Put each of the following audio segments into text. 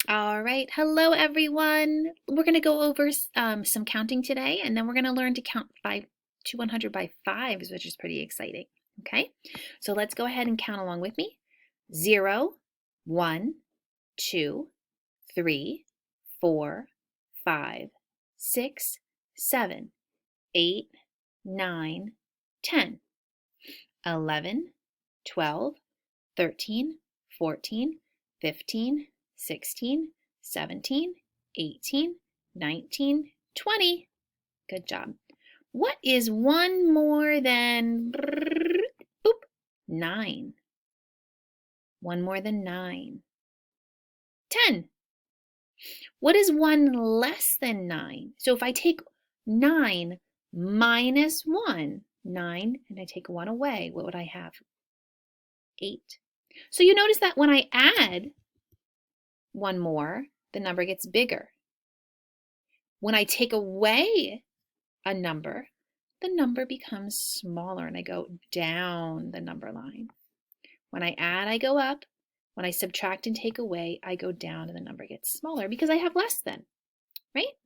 All right, hello everyone. We're going to go over some counting today, and then we're going to learn to count to 100 by fives, which is pretty exciting. Okay, so let's go ahead and count along with me. 0, 1, 2, 3, 4, 5, 6, 7, 8, 9, 10, 11, 12, 13, 14, 15, 16, 17, 18, 19, 20. Good job. What is one more than boop, 9? One more than 9. 10. What is one less than 9? So if I take 9 minus 1, 9, and I take 1 away, what would I have? 8. So you notice that when I add one more, the number gets bigger. When I take away a number, the number becomes smaller and I go down the number line. When I add, I go up. When I subtract and take away, I go down and the number gets smaller because I have less than, right?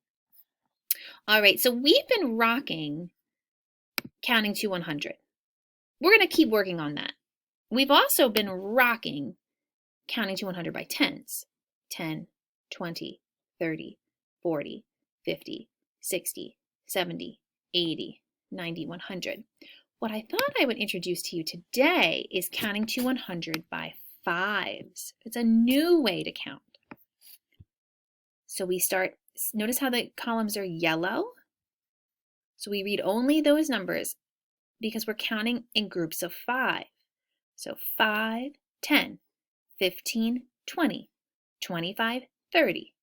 All right, so we've been rocking counting to 100. We're going to keep working on that. We've also been rocking counting to 100 by tens. 10, 20, 30, 40, 50, 60, 70, 80, 90, 100. What I thought I would introduce to you today is counting to 100 by fives. It's a new way to count. So we start, notice how the columns are yellow? So we read only those numbers because we're counting in groups of 5. So 5, 10, 15, 20, 25, 30,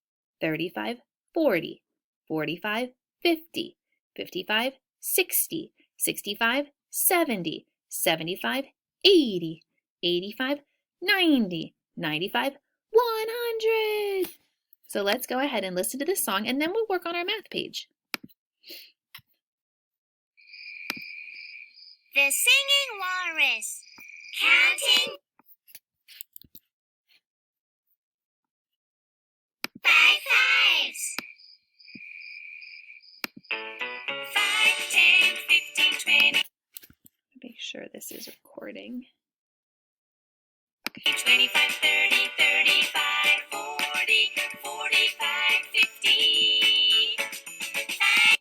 35, 40, 45, 50, 55, 60, 65, 70, 75, 80, 85, 90, 95, 100. So let's go ahead and listen to this song and then we'll work on our math page. The Singing Walrus. Counting by fives. 5, 10, 15, 20. Make sure this is recording. 25, 30, 35, 40, 45, 50. 5,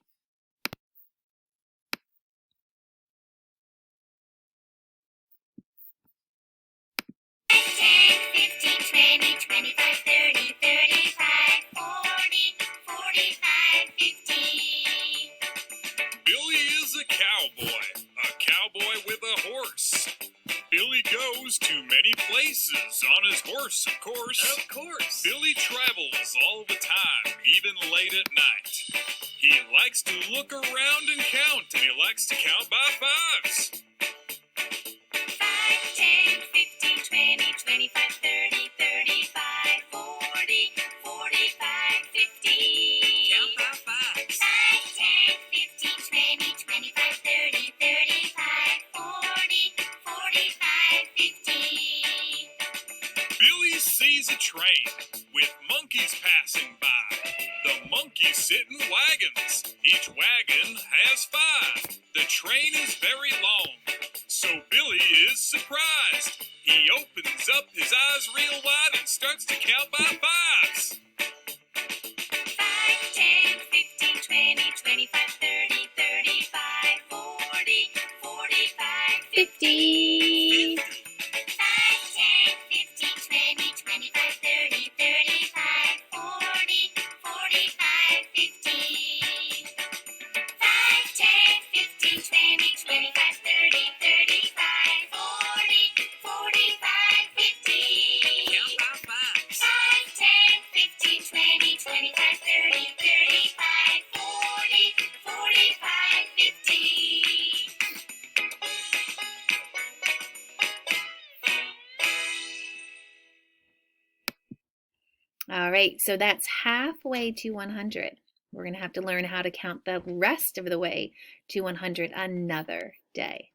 10, 15, 20, 25, 30, 35, 40, 45, 50. Billy is a cowboy with a horse. Billy goes to many places on his horse, of course. Of course. Billy travels all the time, even late at night. He likes to look around and count, and he likes to count by fives. 5, 10, 15, 20, 25, 30, 35, 40, 45, 50. Count by fives. 5, 10, 15, 20, 25, 30, 35, 40, 45, 50. Billy sees a train with monkeys passing by. The monkeys sit in wagons. Each wagon has 5. The train is very long, so Billy is surprised. He opens up his eyes real wide and starts to count by fives. 5, 10, 15, 20, 25, 30, 35, 40, 45, 50. 5, 10, 15, 20, 25, 30, 35, 40, 45, 50. 5, 10, 15, 20, 25, 30, 35, 40, 45, 50. Count by fives. 5, 10, 15, 20, 25, 30, 35, 40, 45, 50. All right, so that's halfway to 100. We're going to have to learn how to count the rest of the way to 100 another day.